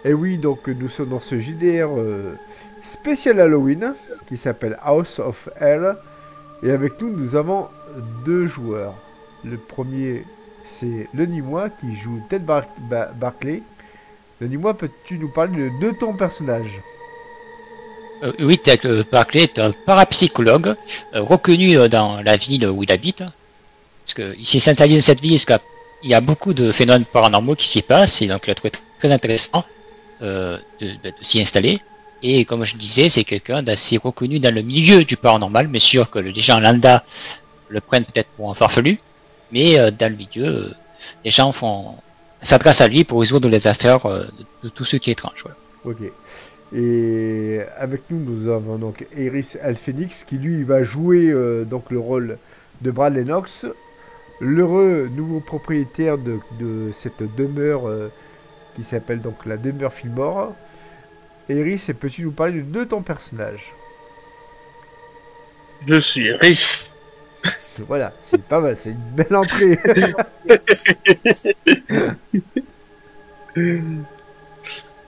Et oui, donc nous sommes dans ce JDR spécial Halloween qui s'appelle House of Hell. Et avec nous, nous avons deux joueurs. Le premier, c'est le Nîmois qui joue Ted Barclay. Le Nîmois, peux-tu nous parler de ton personnage? Oui, Barclay est un parapsychologue reconnu dans la ville où il habite. Parce que il s'est installé dans cette ville parce qu'il y a beaucoup de phénomènes paranormaux qui s'y passent et donc il a trouvé très intéressant de s'y installer. Et comme je disais, c'est quelqu'un d'assez reconnu dans le milieu du paranormal, mais sûr que les gens lambda le prennent peut-être pour un farfelu, mais dans le milieu, les gens s'adressent à lui pour résoudre les affaires de tout ce qui est étrange. Voilà. Ok. Et avec nous, nous avons donc Eris Alphénix qui lui va jouer donc le rôle de Brad Lennox, l'heureux nouveau propriétaire de cette demeure qui s'appelle donc la demeure Fillmore. Eris, peux-tu nous parler de ton personnage? Je suis riche. Voilà, c'est pas mal, c'est une belle entrée.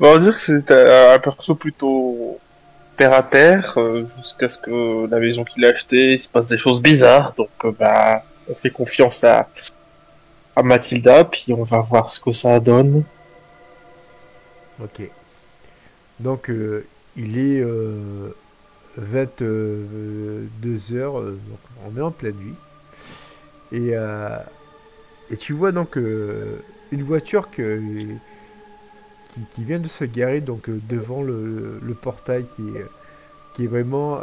On va dire que c'est un perso plutôt terre à terre, jusqu'à ce que la maison qu'il a achetée, il se passe des choses bizarres. Donc, bah, on fait confiance à Mathilda, puis on va voir ce que ça donne. Ok. Donc, il est 22 heures, donc on est en pleine nuit. Et, euh, et tu vois donc une voiture qui vient de se garer donc devant le portail qui est vraiment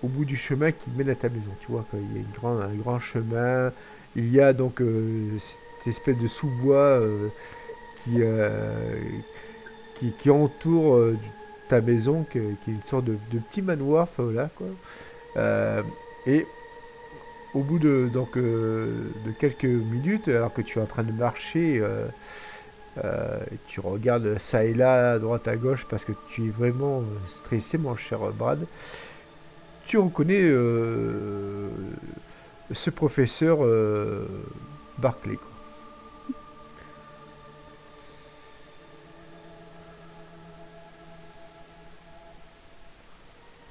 au bout du chemin qui mène à ta maison. Tu vois qu'il y a un grand chemin. Il y a donc cette espèce de sous-bois qui, euh, qui entoure ta maison, qui est une sorte de petit manoir, enfin voilà quoi. Euh, et au bout de quelques minutes, alors que tu es en train de marcher, tu regardes ça et là, à droite à gauche, parce que tu es vraiment stressé, mon cher Brad, tu reconnais ce professeur Barclay, quoi.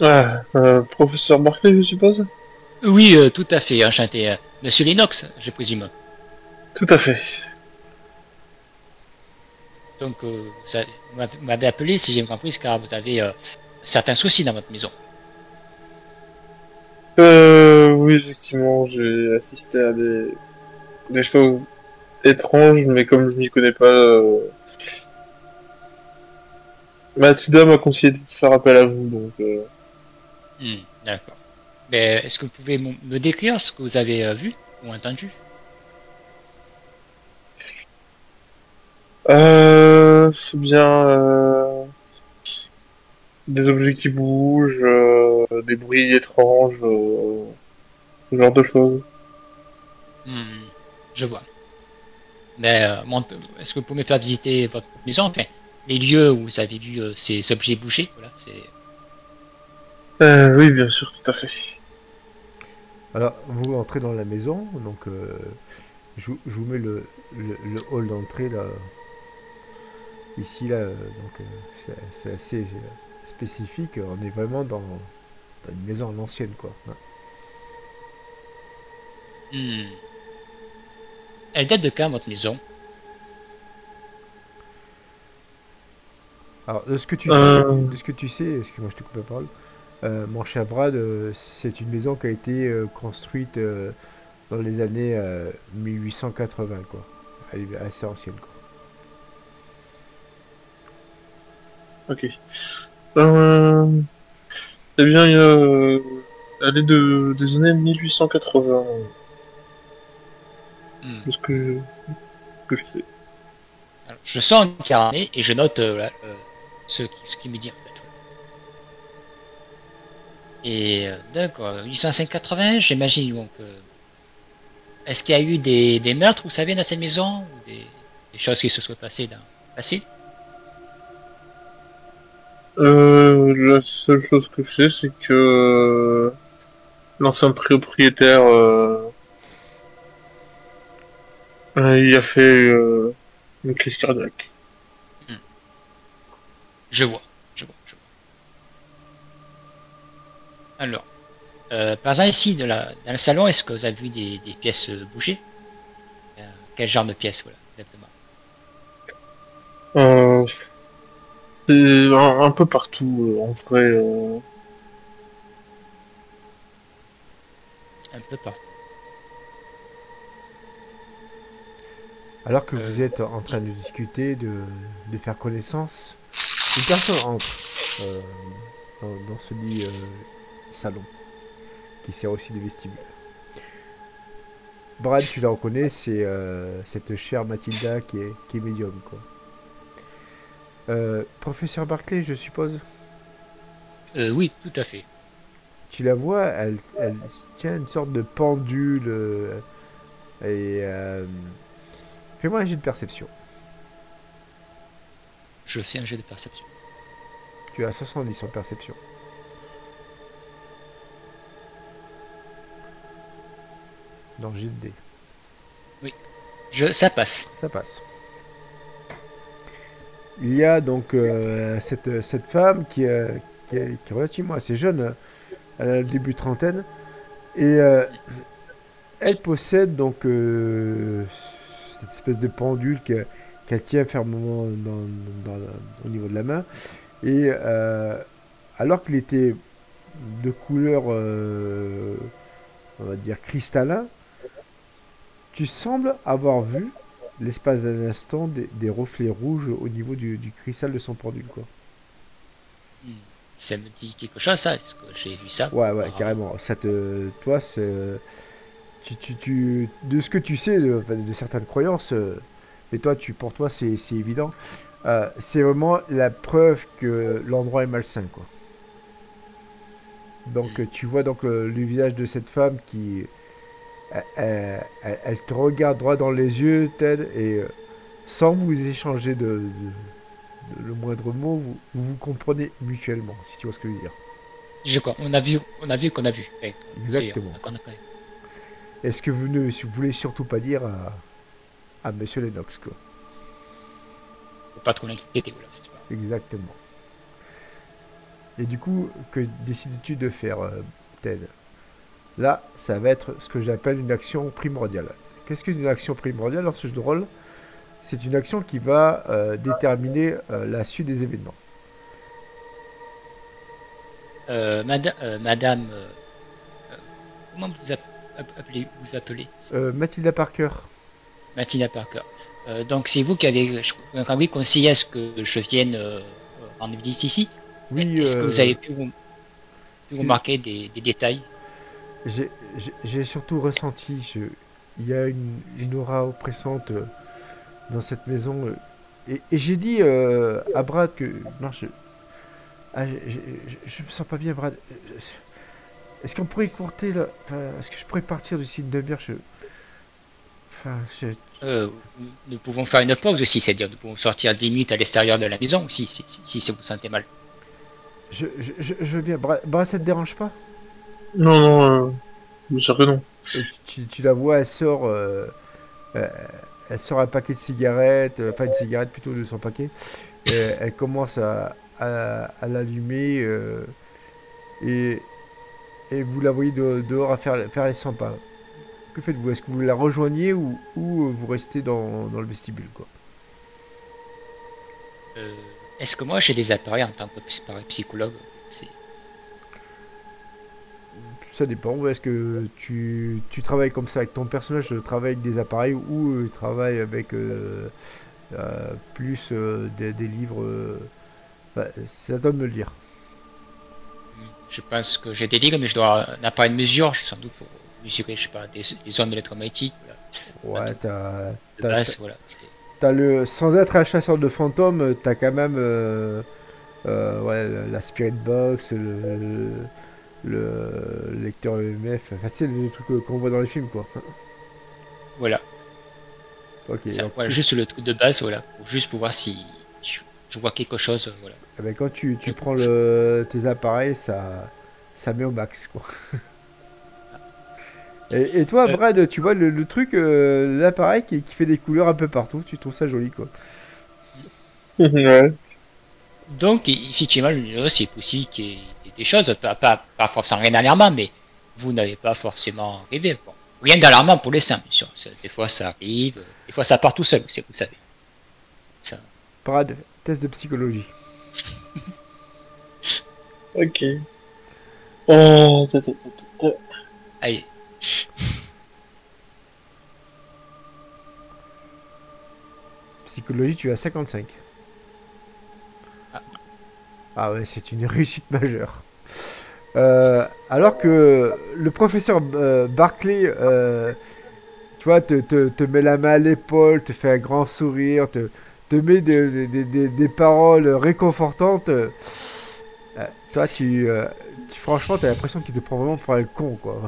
Ah, professeur Barclay, je suppose? Oui, tout à fait, enchanté. Monsieur Lennox, je présume. Tout à fait. Donc, vous m'avez appelé, si j'ai bien compris, car vous avez certains soucis dans votre maison. Oui, effectivement, j'ai assisté à des choses étranges, mais comme je m'y connais pas, Mathilda m'a conseillé de faire appel à vous, donc... D'accord. Mais est-ce que vous pouvez me décrire ce que vous avez vu ou entendu? C'est bien des objets qui bougent, des bruits étranges, ce genre de choses. Hmm, je vois. Mais est-ce que vous pouvez me faire visiter votre maison, enfin, les lieux où vous avez vu ces objets bouger? Voilà, c'est. Oui, bien sûr, tout à fait. Alors, vous entrez dans la maison, donc je vous mets le hall d'entrée là, ici là, donc c'est assez spécifique. On est vraiment dans une maison à l'ancienne, quoi, hein. Hmm. Elle date de quand votre maison? Alors, Euh, de ce que tu sais, excuse-moi, je te coupe la parole. Mon cher Brad, c'est une maison qui a été construite dans les années 1880, quoi. Elle est assez ancienne, quoi. ok. Euh, eh bien, elle est des années 1880, Hmm. de que je sais. Alors, je sens un carnet et je note voilà, ce qui me dit en fait. Et d'accord, 805-80, j'imagine donc. Est-ce qu'il y a eu des meurtres, vous savez, dans cette maison ou des choses qui se sont passées dans le passé? La seule chose que je sais, c'est que l'ancien propriétaire, il a fait une crise cardiaque. Hmm. Je vois, je vois, je vois. Alors, par exemple, ici, dans le salon, est-ce que vous avez vu des pièces bouger? Quel genre de pièces, voilà, exactement. Euh, c'est un peu partout, en vrai. Un peu partout. Alors que Euh, vous êtes en train de discuter, de faire connaissance, une personne entre dans ce lit salon, qui sert aussi de vestibule. Brad, tu la reconnais, c'est cette chère Mathilda qui est médium, quoi. Professeur Barclay, je suppose. oui, tout à fait. Tu la vois, elle tient une sorte de pendule et fais-moi un jet de perception. Je fais un jeu de perception. Tu as 70 en perception. Dans le jet de dés. Oui, ça passe. Ça passe. Il y a donc cette femme qui est relativement assez jeune, elle a le début trentaine, et elle possède donc cette espèce de pendule qu'elle tient fermement au niveau de la main. Et alors qu'il était de couleur, on va dire, cristallin, tu sembles avoir vu, l'espace d'un instant, des reflets rouges au niveau du cristal de son pendule, quoi. Hmm. Ça me dit quelque chose, ça? Est-ce que j'ai vu ça Ouais, ouais, auparavant? carrément. Toi, de ce que tu sais de certaines croyances, mais toi, pour toi, c'est évident. C'est vraiment la preuve que l'endroit est malsain, quoi. Donc, Hmm. tu vois donc le visage de cette femme qui, elle te regarde droit dans les yeux, Ted, et sans vous échanger le moindre mot, vous comprenez mutuellement, si tu vois ce que je veux dire. Je crois. On a vu qu'on a vu. Ouais, Exactement. Est-ce que vous ne voulez surtout pas dire à Monsieur Lennox, quoi. faut pas trop l'inquiéter, voilà, c'est pas. Exactement. Et du coup, que décides-tu de faire, Ted? Là, ça va être ce que j'appelle une action primordiale. Qu'est-ce qu'une action primordiale dans ce jeu de rôle? C'est une action qui va déterminer la suite des événements. Madame, euh, comment vous appelez? Mathilda Parker. Martina Parker. Donc c'est vous qui avez, quand oui, conseillé à ce que je vienne rendre visite ici. Oui, Est-ce que vous avez pu excuse- remarquer des détails? j'ai surtout ressenti, il y a une aura oppressante dans cette maison. Et j'ai dit à Brad que... Non, je me sens pas bien, Brad. Est-ce qu'on pourrait courter là, enfin, est-ce que je pourrais partir d'ici une demi-heure? Enfin, Euh, Nous pouvons faire une pause aussi, c'est-à-dire nous pouvons sortir 10 minutes à l'extérieur de la maison si ça vous sentez mal. je veux bien. Brad, ça te dérange pas? Non, non, bien sûr que non. Tu la vois, euh, elle sort un paquet de cigarettes, enfin une cigarette plutôt de son paquet. Et elle commence à l'allumer et, et vous la voyez dehors à faire les 100 pas. Que faites-vous? Est-ce que vous la rejoignez ou vous restez dans le vestibule, quoi? Est-ce que moi j'ai des appareils en tant que psychologue? C'est Ça dépend. Est-ce que tu travailles comme ça avec ton personnage, travaille avec des appareils ou travaille avec plus des livres bah, c'est à toi de me le dire. Je pense que j'ai des livres, mais je dois un appareil de mesure, sans doute pour mesurer, je sais pas, des zones électromagnétiques, voilà. Pas Ouais, tout de base, voilà. t'as sans être un chasseur de fantômes, t'as quand même ouais, la Spirit Box, le lecteur EMF, enfin, c'est les trucs qu'on voit dans les films, quoi. Voilà, Ok, c'est ça. donc Voilà, juste le truc de base, voilà, juste pour voir si je vois quelque chose, voilà. eh ben, quand tu Du prends coup, tes appareils, ça met au max, quoi. Et toi, euh, Brad, tu vois le truc, l'appareil qui fait des couleurs un peu partout, tu trouves ça joli, quoi. Ouais. Donc, effectivement, c'est possible qu'il y ait des choses, pas forcément rien d'alarmant, mais vous n'avez pas forcément rêvé. Bon, rien d'alarmant pour les seins, bien sûr. Des fois, ça arrive, des fois, ça part tout seul, vous savez. Ça... Brad, test de psychologie. Ok. Allez, Psychologie, tu as 55. Ah. Ah ouais, c'est une réussite majeure. Alors que le professeur Barclay, tu vois, te met la main à l'épaule, te fait un grand sourire, te met des paroles réconfortantes. Toi, franchement, t'as l'impression qu'il te prend vraiment pour un con, quoi.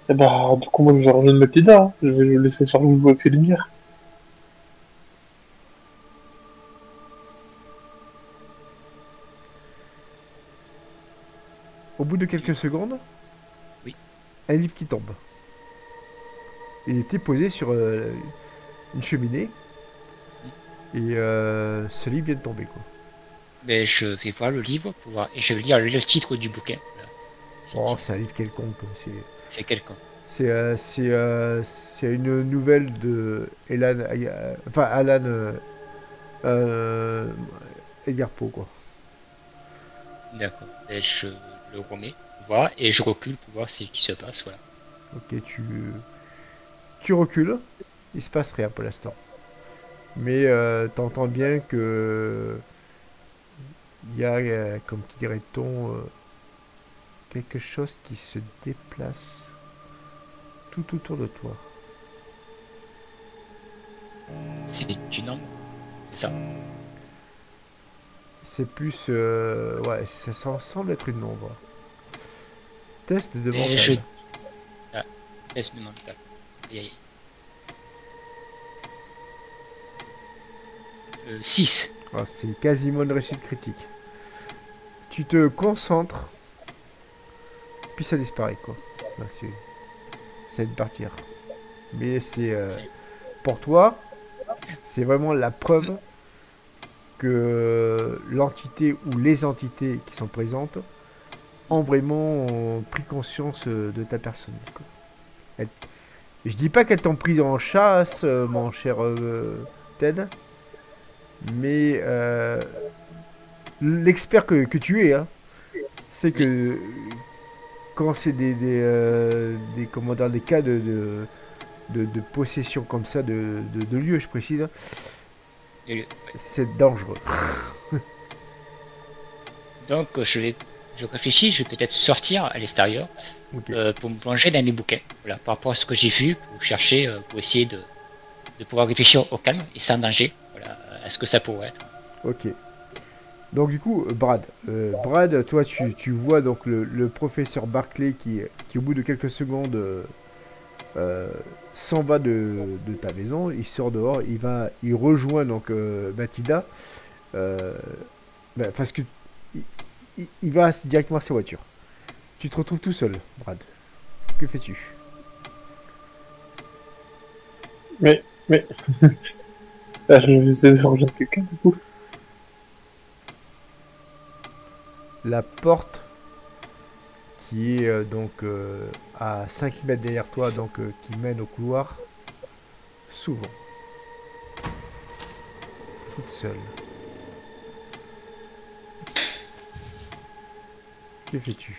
Et bah, du coup, moi, je vais rejoindre Mathilda, hein. Je vais le laisser faire le jouer avec ses lumières. Au bout de quelques secondes, oui. un livre qui tombe. Il était posé sur une cheminée. Et ce livre vient de tomber, quoi. Mais je vais voir le livre pour voir, et je vais lire le titre du bouquin. Voilà. Oh, c'est un livre quelconque. C'est quelqu'un. C'est une nouvelle de Alan euh, Edgar Poe, quoi. D'accord. Et je le remets, voilà, et je recule pour voir ce qui se passe, voilà. Ok, tu recules. Il se passe rien pour l'instant. Mais t'entends bien que il y a, comme qui dirait-on, quelque chose qui se déplace tout autour de toi. C'est une ombre, c'est ça. C'est plus, ouais, ça semble être une ombre. Test de Et mental. je... Ah, test de mental. Aïe, aïe. 6. Ah, c'est quasiment une réussite critique. Tu te concentres, puis ça disparaît, quoi. Là, ça vient de partir. Mais c'est pour toi, c'est vraiment la preuve que l'entité ou les entités qui sont présentes ont vraiment pris conscience de ta personne, quoi. Je dis pas qu'elles t'ont pris en chasse, mon cher Ted, mais l'expert que tu es, hein, c'est Oui. que quand c'est comment dire, des cas de possession comme ça de lieux, je précise, hein, Ouais. c'est dangereux. Donc je réfléchis, je vais peut-être sortir à l'extérieur Ok. pour me plonger dans mes bouquins. Voilà, par rapport à ce que j'ai vu, pour chercher, pour essayer de pouvoir réfléchir au calme et sans danger. Voilà, à ce que ça pourrait être. Ok. Donc du coup, Brad, toi tu vois donc le professeur Barclay qui au bout de quelques secondes euh, s'en va de ta maison, il sort dehors, il rejoint donc Mathilda, euh, parce que il va directement à sa voiture. Tu te retrouves tout seul, Brad. Que fais-tu? Mais, je vais essayer de rejoindre quelqu'un, du coup. La porte qui est donc à 5 mètres derrière toi, donc qui mène au couloir, s'ouvre. Toute seule. Que fais-tu?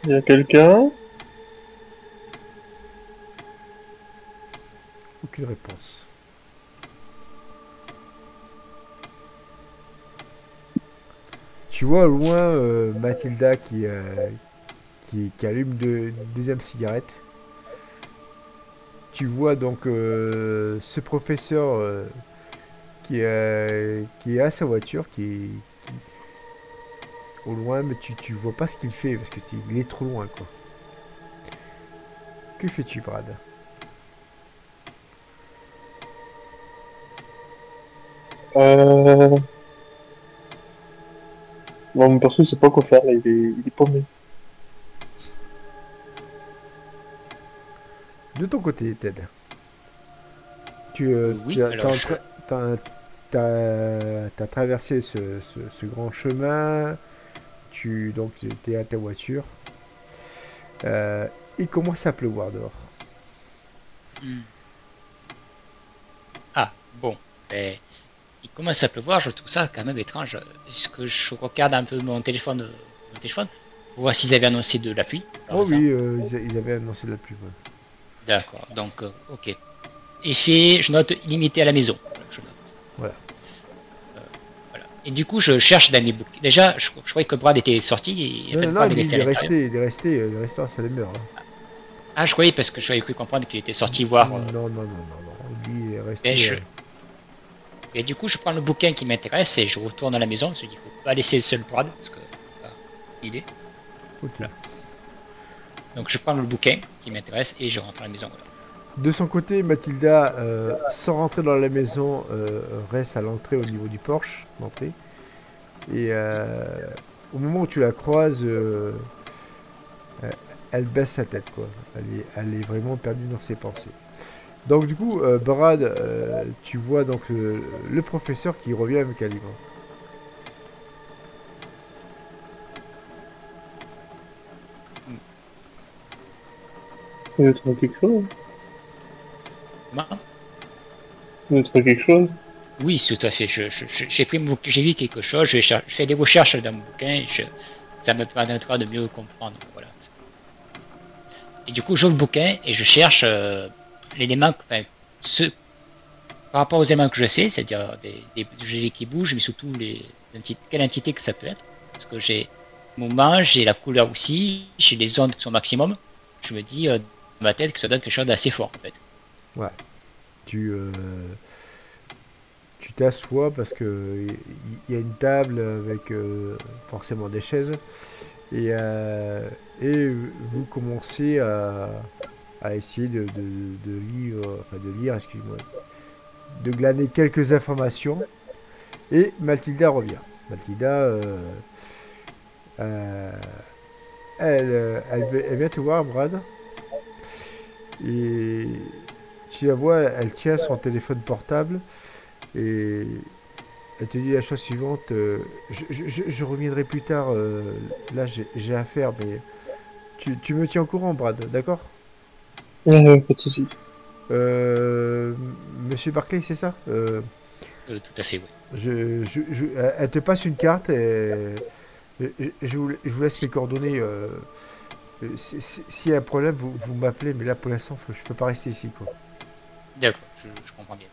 Il y a quelqu'un. Aucune réponse. Tu vois au loin Mathilda qui allume une deuxième cigarette. Tu vois donc ce professeur qui est à sa voiture, au loin, mais tu vois pas ce qu'il fait parce qu'il est trop loin, quoi. Que fais-tu, Brad? Euh... Bon, mon perso, il sait pas quoi faire, là, il est paumé. De ton côté, Ted, Oui, alors t'as traversé ce grand chemin, donc tu es à ta voiture. Euh, il commence à pleuvoir dehors. hmm. Ah, bon. Ben, il commence à pleuvoir, je trouve ça quand même étrange. Est-ce que je regarde un peu mon téléphone, pour voir s'ils avaient annoncé de la pluie, par Oh oui, exemple. ils avaient annoncé de la pluie. Ouais. D'accord, donc, ok. Effet, je note limité à la maison. Voilà, je note. Voilà. Voilà. Et du coup, je cherche dans mes bouquins. Déjà, je croyais que Brad était sorti et il Non, avait non, le non, droit de lui, rester à l'intérieur. il est resté à sa demeure. Hein. Ah, je croyais parce que j'avais cru comprendre qu'il était sorti voir. Non, non, non, non, non. Lui, il est Et, resté. je- et du coup, je prends le bouquin qui m'intéresse et je retourne à la maison. Je me suis dit, faut pas laisser seul Brad parce que c'est pas l'idée. Ok. Voilà. Donc, je prends le bouquin qui m'intéresse et je rentre à la maison. Voilà. De son côté, Mathilda, sans rentrer dans la maison, reste à l'entrée au niveau du porche d'entrée. Et au moment où tu la croises, euh, elle baisse sa tête, quoi. Elle est vraiment perdue dans ses pensées. Donc du coup, Brad, tu vois donc le professeur qui revient avec un livre. Hmm. Vous avez trouvé quelque chose? Comment? Vous avez trouvé quelque chose? Oui, tout à fait. J'ai pris mon bouquin, j'ai vu quelque chose, je fais des recherches dans mon bouquin et ça me permettra de mieux comprendre. Voilà. Et du coup, j'ouvre le bouquin et je cherche l'élément, enfin, par rapport aux éléments que je sais, c'est-à-dire des objets qui bougent, mais surtout quelle entité que ça peut être. Parce que j'ai moment, j'ai la couleur aussi, j'ai les ondes qui sont au maximum. Je me dis dans ma tête que ça donne quelque chose d'assez fort en fait. Ouais. Tu tu t'assois parce que il y a une table avec forcément des chaises et vous commencez à essayer de lire, excuse-moi, de glaner quelques informations et Mathilda revient. Mathilda, euh, elle vient te voir, Brad, et tu la vois, elle tient son téléphone portable et elle te dit la chose suivante, je reviendrai plus tard, là j'ai affaire, mais tu me tiens au courant, Brad, d'accord? Pas de soucis. Euh, Monsieur Barclay, c'est ça? Tout à fait, oui. Elle te passe une carte et je vous laisse les Si, coordonnées. S'il y a un problème, vous m'appelez, mais là pour l'instant, je peux pas rester ici, quoi. d'accord, je comprends bien.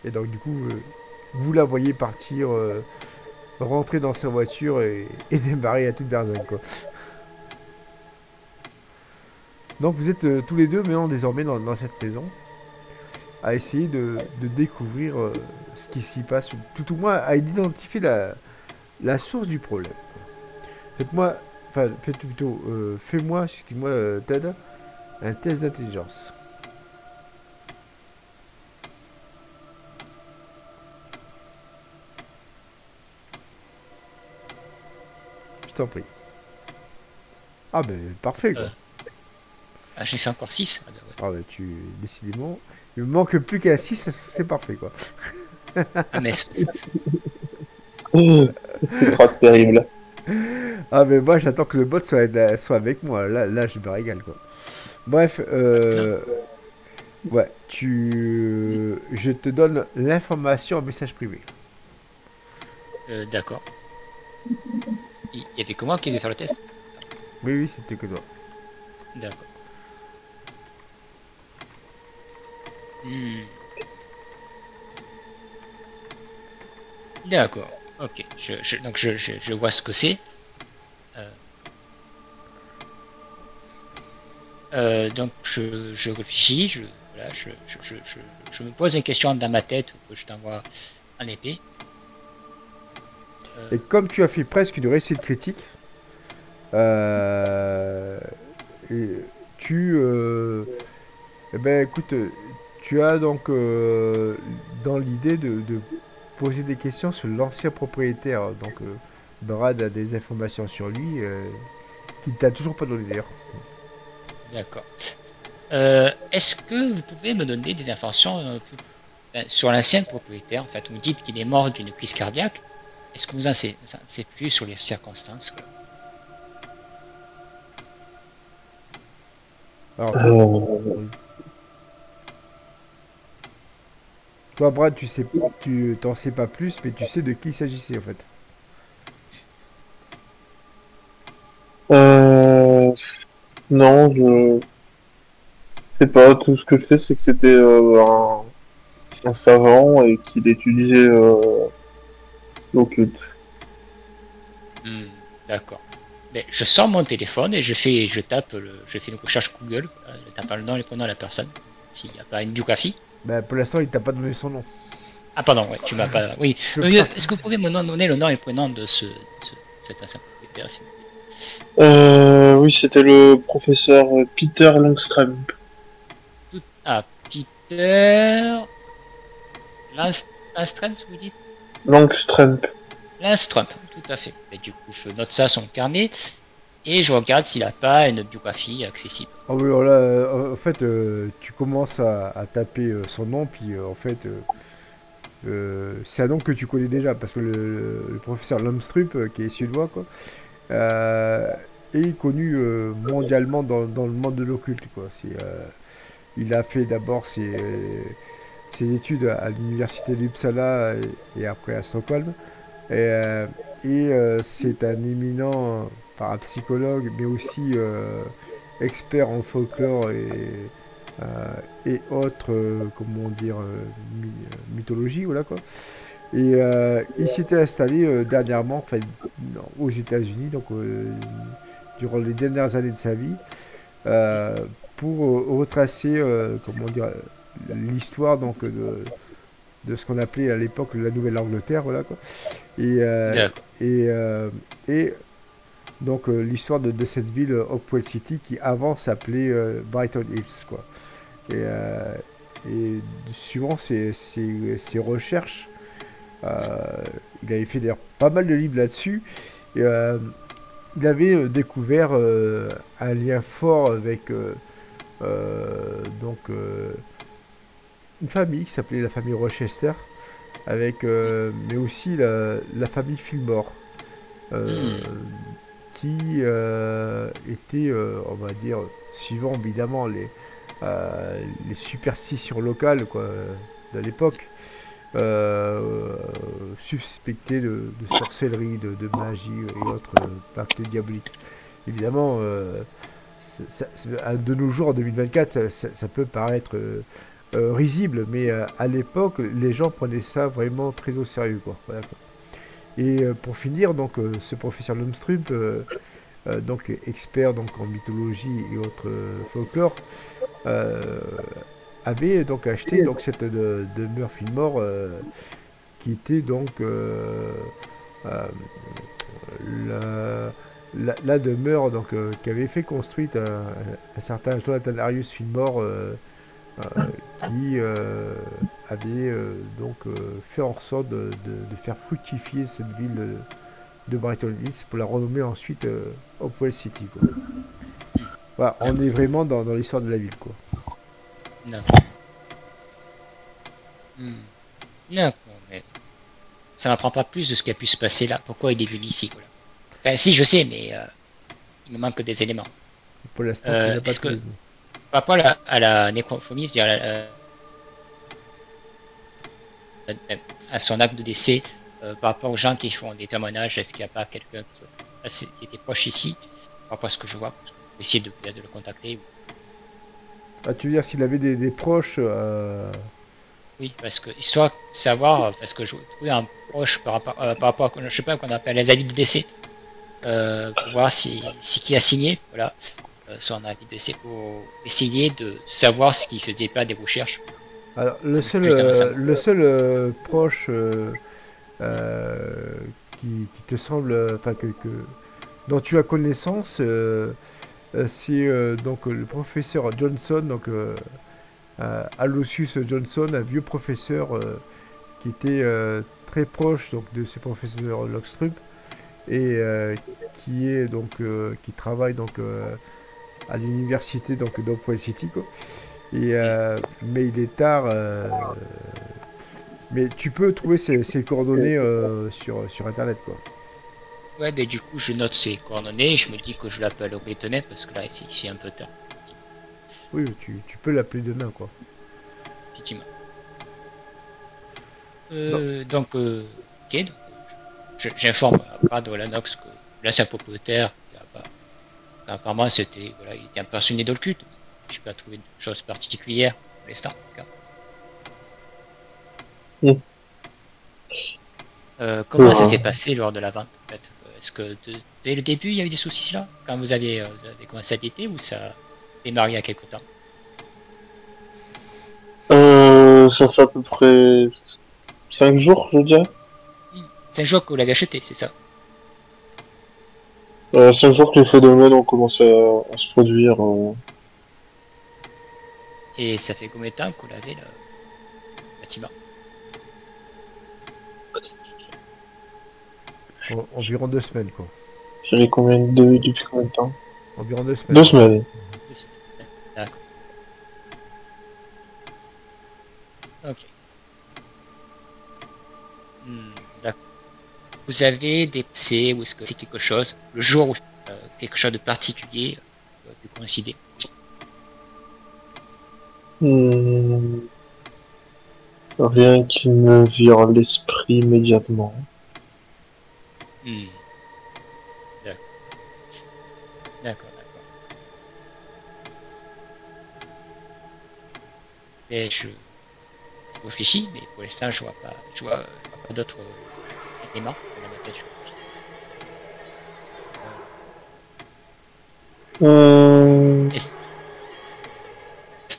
Et donc, du coup, vous la voyez partir, rentrer dans sa voiture et démarrer à toute berzingue, quoi. Donc, vous êtes tous les deux maintenant désormais dans cette maison à essayer de découvrir ce qui s'y passe, tout au moins à identifier la source du problème. Faites-moi, enfin, faites plutôt, fais-moi, excuse-moi, Ted, un test d'intelligence. Je t'en prie. Ah ben parfait quoi. Euh, ah, j'ai fait encore 6. Ah, bah, ouais. Ah ben décidément, il me manque plus qu'un 6, c'est parfait quoi. Ah, mais C'est trop terrible. Ah ben moi j'attends que le bot soit avec moi, là je me régale quoi. Bref, ouais, je te donne l'information en message privé. d'accord. Il y avait que moi qui devait faire le test? Oui, oui, c'était que toi. D'accord. Hmm, d'accord. Ok. Donc je vois ce que c'est. Euh, donc je réfléchis, voilà, je me pose une question dans ma tête que je t'envoie en épée. Et comme tu as fait presque une réussite critique, euh, et tu, eh ben écoute, tu as donc dans l'idée de poser des questions sur l'ancien propriétaire. Donc Brad a des informations sur lui qu'il t'a toujours pas donné d'ailleurs. D'accord. Est-ce que vous pouvez me donner des informations sur l'ancien propriétaire? En fait, vous me dites qu'il est mort d'une crise cardiaque. Est-ce que vous en savez plus sur les circonstances, quoi? Alors, Euh, oui. Toi, Brad, tu t'en sais pas plus, mais tu sais de qui il s'agissait en fait. euh, non, je sais pas. Tout ce que je sais, c'est que c'était un savant et qu'il étudiait l'occulte. Hmm, d'accord. Ben, je sors mon téléphone et je fais une recherche Google, tapant le nom et le prénom de la personne, s'il n'y a pas une biographie. Bah, pour l'instant, il t'a pas donné son nom. Ah pardon, ouais, tu m'as pas. Oui. Je peux pas. Est-ce que vous pouvez me donner le nom et le prénom de cet ancien propriétaire, s'il vous plaît? Oui, c'était le professeur Peter Longström. Ah, Peter Landström, vous dites? Longström. Landström, tout à fait. Et du coup, je note ça sur le carnet et je regarde s'il n'a pas une biographie accessible. Ah oui, alors là, en fait, tu commences à taper son nom, puis en fait, c'est un nom que tu connais déjà, parce que le professeur Lomstrup, qui est suédois, quoi, euh, est connu mondialement dans le monde de l'occulte, quoi. Il a fait d'abord ses études à l'université d'Uppsala et après à Stockholm. Et, euh, c'est un éminent parapsychologue, mais aussi expert en folklore et autres, comment dire, mythologie, voilà quoi. Et il s'était installé dernièrement, enfin, aux États-Unis, donc durant les dernières années de sa vie, euh, pour retracer, comment dire, l'histoire donc de ce qu'on appelait à l'époque la Nouvelle-Angleterre, voilà quoi. Et, euh, D'accord. et donc l'histoire de cette ville Hopewell City qui avant s'appelait Brighton Hills quoi. Et, euh, et suivant ses recherches, euh, il avait fait d'ailleurs pas mal de livres là-dessus. Et, il avait découvert un lien fort avec donc une famille qui s'appelait la famille Rochester, avec mais aussi la famille Fillmore, euh, Hmm, qui était, on va dire, suivant évidemment les superstitions locales quoi, de l'époque, euh, suspecté de sorcellerie, de magie et autres pactes diaboliques. Évidemment, de nos jours, en 2024, ça peut paraître risible, mais à l'époque, les gens prenaient ça vraiment très au sérieux. Quoi. Voilà, quoi. Et pour finir, donc, ce professeur Lumstrup, donc expert donc, en mythologie et autres folklore, euh, avait donc acheté donc, cette demeure Fillmore qui était donc euh, la, la demeure donc, qu'avait fait construite un certain Jonathan Arius Fillmore qui avait donc fait en sorte de faire fructifier cette ville de Brighton Hills pour la renommer ensuite Hopewell City. Quoi. Voilà, on d'accord. est vraiment dans l'histoire de la ville. Quoi. D'accord. Hmm, d'accord. Mais ça m'apprend pas plus de ce qui a pu se passer là. Pourquoi il est venu ici, voilà. Enfin, si, je sais, mais il me manque des éléments. Pour l'instant, tu n'as pas Est-ce tous que, les noms. par rapport à la nécrophilie, je veux dire, à son acte de décès, par rapport aux gens qui font des témoignages, est-ce qu'il n'y a pas quelqu'un qui était proche ici, par rapport à ce que je vois, parce que je vais essayer de le contacter. Ah, tu veux dire s'il avait des proches Oui, parce que, histoire de savoir, parce que je trouvais un proche par rapport à, je sais pas, qu'on appelle les avis de décès, pour voir si qui a signé, voilà, son avis de décès, pour essayer de savoir ce qu'il faisait pas des recherches, Alors, plus de renseignements. le seul proche euh, qui te semble, enfin dont tu as connaissance, c'est donc le professeur Johnson, donc Aloysius Johnson, un vieux professeur qui était très proche donc de ce professeur Lockstrup et qui est donc qui travaille donc à l'université donc d'Oakville City quoi. Et mais il est tard. Mais tu peux trouver ses coordonnées sur internet quoi. Ouais, mais du coup, je note ses coordonnées et je me dis que je l'appelle au Britannique parce que là, ici, un peu tard, Oui, tu peux l'appeler demain quoi. effectivement. Non. Donc, ok, donc, j'informe à Brad Olanox que l'ancien propriétaire, apparemment, c'était, voilà, il était un passionné de le culte. Je n'ai pas trouvé de choses particulières pour l'instant. Mm. Comment ça s'est passé lors de la vente en fait? Est-ce que dès le début, il y a eu des soucis là quand vous avez commencé à habiter ou ça a démarré il y a quelque temps? Ça fait à peu près 5 jours, je dirais. 5 jours que vous l'avez acheté, c'est ça? 5 jours que les phénomènes ont commencé à se produire. Et ça fait combien de temps que vous l'avez le bâtiment? Environ 2 semaines quoi. J'avais depuis combien de temps? Environ 2 semaines. 2 semaines. D'accord. Ok. D'accord. Vous avez des PC ou est-ce que c'est quelque chose, le jour où quelque chose de particulier pu coïncider? Hmm, Rien qui me vire à l'esprit immédiatement. Hmm. D'accord. D'accord, d'accord. Et je réfléchis, mais pour l'instant, je vois pas d'autres éléments dans ma tête. Est-ce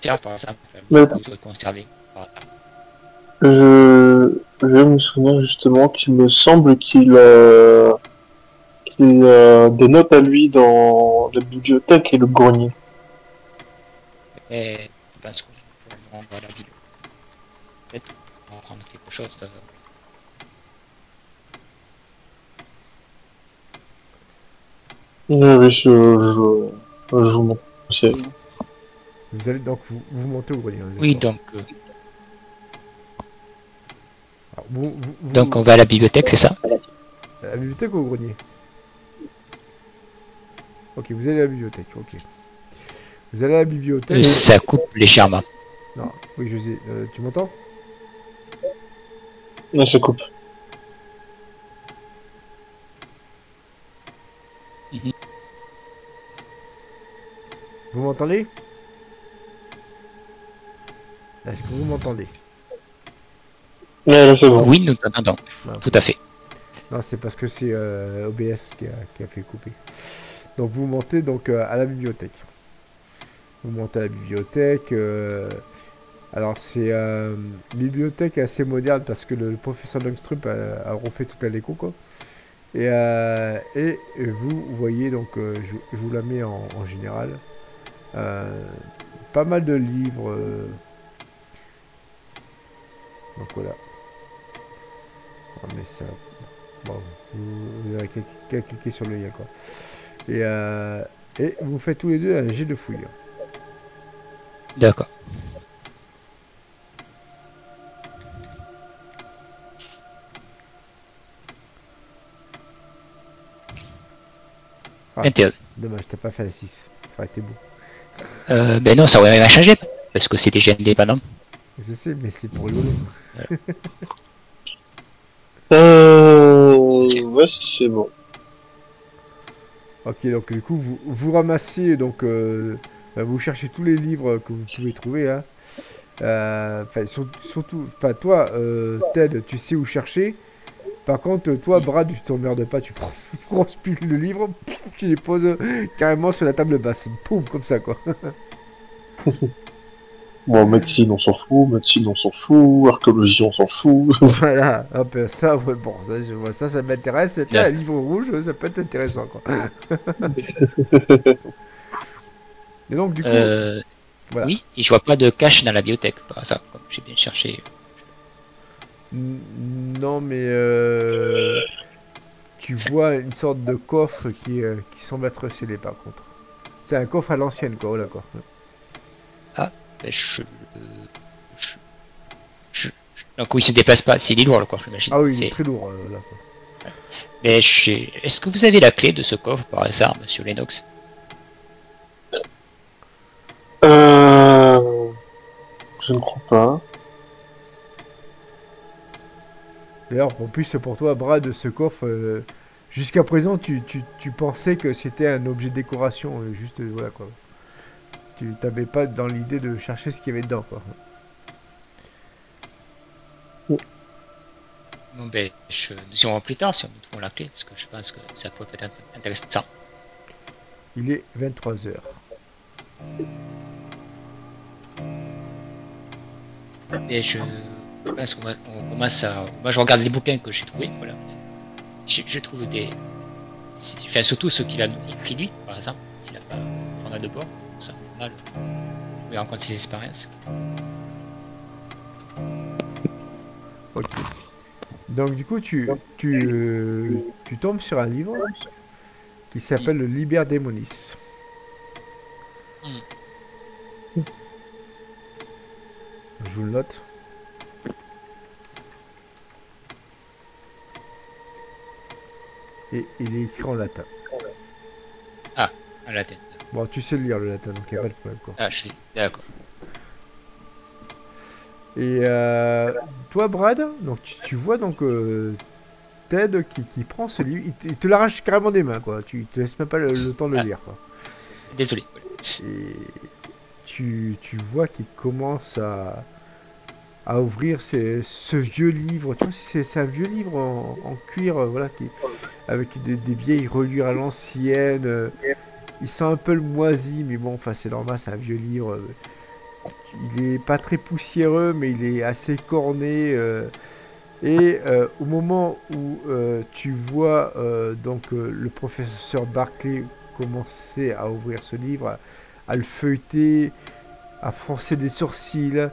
que par exemple, Mais vous aurez conservé par hasard? je vais me souvenir justement qu'il me semble qu'il a des notes à lui dans la bibliothèque et le grenier. Et je pense qu'on pourrait nous rendre à la ville. Peut-être qu'on va prendre quelque chose. Oui, je vous montre. C'est- Vous allez donc vous montez au grenier. Hein, Oui, d'accord. Alors, donc on va à la bibliothèque, c'est ça? à la bibliothèque ou au grenier? Ok, vous allez à la bibliothèque. Ok. Vous allez à la bibliothèque. Ça coupe légèrement. Non, oui, je sais. Tu m'entends? Là, ça coupe. Mhm. Vous m'entendez? Est-ce que vous m'entendez? Ouais, là, c'est bon. Oui, nous t'entendons. Ah, Tout à fait. non, c'est parce que c'est OBS qui a fait couper. Donc vous montez donc à la bibliothèque. Vous montez à la bibliothèque. Alors c'est une bibliothèque assez moderne parce que le professeur Longstrup a refait toute la déco quoi. Et vous voyez donc, je vous la mets en général, pas mal de livres. Donc voilà. On met ça. Bon, vous avez qu'à cliquer sur le lien quoi. Et vous faites tous les deux un jet de fouille. D'accord. Ah, Intérêt. dommage, t'as pas fait la 6. Ça aurait été beau. Ben non, ça aurait rien changé. Parce que c'est déjà indépendant. Je sais, mais c'est pour rigoler. Ouais, c'est bon. Ok, donc du coup, vous ramassez, donc, vous cherchez tous les livres que vous pouvez trouver. Hein. Enfin, surtout, enfin, toi, Ted, tu sais où chercher. Par contre, toi, Brad, tu t'emmerdes pas, tu prends une grosse pile de livres, tu les poses carrément sur la table basse. Poum, comme ça, quoi. Bon, médecine, on s'en fout. Médecine, on s'en fout. Archéologie, on s'en fout. Voilà, hop, ça, ouais, bon, ça, je vois, ça m'intéresse. C'était Bien. un livre rouge, ça peut être intéressant, quoi. Et donc, du coup, voilà. Oui, et je vois pas de cache dans la bibliothèque, par hasard, comme j'ai bien cherché. Non, mais tu vois une sorte de coffre qui semble être scellé, par contre. C'est un coffre à l'ancienne, quoi, voilà, quoi. Ah, ben, donc oui, il se déplace pas, c'est lourd le coffre, j'imagine. Ah oui, il est très lourd, là, quoi. Mais est-ce que vous avez la clé de ce coffre par hasard, monsieur Lennox? Je ne crois pas. D'ailleurs, en plus, pour toi, Brad, ce coffre, jusqu'à présent, tu pensais que c'était un objet de décoration, juste, voilà, quoi. Tu t'avais pas dans l'idée de chercher ce qu'il y avait dedans, quoi. Bon, ben, nous irons plus tard si nous trouvons la clé, parce que je pense que ça peut être intéressant. Il est 23 heures. Et je pense qu'on commence à... Moi, je regarde les bouquins que j'ai trouvés, voilà. Je trouve des... Enfin, surtout ceux qu'il a écrit lui, par exemple, s'il n'a pas un journal de bord, ça, un journal où il raconte ses expériences. Ok. Donc du coup, tu tombes sur un livre qui s'appelle le Liber Demonis. Je vous le note. Et il est écrit en latin. Ah, à la tête. Bon, tu sais lire le latin, donc il n'y a pas de problème, quoi. Ah, je suis d'accord. Et toi, Brad, donc tu vois donc Ted qui prend ce livre, il te l'arrache carrément des mains, quoi. Tu te laisses même pas le temps de le lire, quoi. Désolé. Et tu vois qu'il commence à ouvrir ce vieux livre. Tu vois, c'est un vieux livre en cuir, voilà, avec des vieilles reliures à l'ancienne. Il sent un peu le moisi, mais bon, enfin c'est normal, c'est un vieux livre. Il est pas très poussiéreux, mais il est assez corné. Et au moment où tu vois le professeur Barclay commencer à ouvrir ce livre, à le feuilleter, à froncer des sourcils,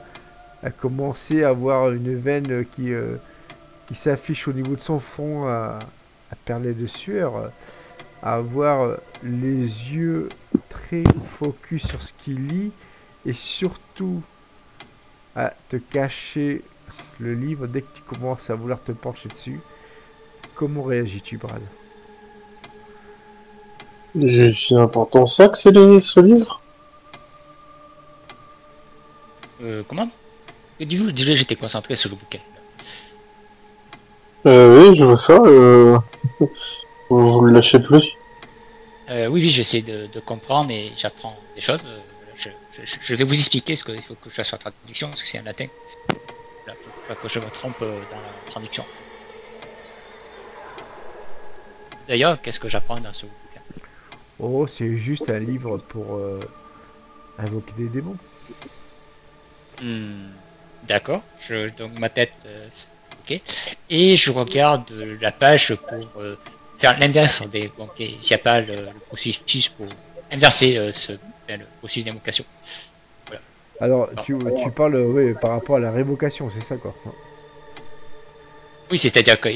à commencer à avoir une veine qui s'affiche au niveau de son front, à perler de sueur, à avoir les yeux très focus sur ce qu'il lit, et surtout à te cacher le livre dès que tu commences à vouloir te pencher dessus. Comment réagis-tu, Brad? Et c'est important ça que c'est ce livre? Comment? Du coup, déjà, j'étais concentré sur le bouquin. Oui, je vois ça. Vous le lâchez plus. Oui, j'essaie de comprendre et j'apprends des choses. Je vais vous expliquer ce qu'il faut que je fasse en traduction, parce que c'est en latin. Voilà, faut pas que je me trompe dans la traduction. D'ailleurs, qu'est-ce que j'apprends dans ce bouquin? Oh, c'est juste un livre pour invoquer des démons. D'accord. Donc ma tête, ok. Et je regarde la page pour faire l'inverse donc s'il n'y a pas le processus pour inverser le processus d'invocation. Voilà. Alors, tu parles par rapport à la révocation, c'est ça, quoi. Oui, c'est-à-dire que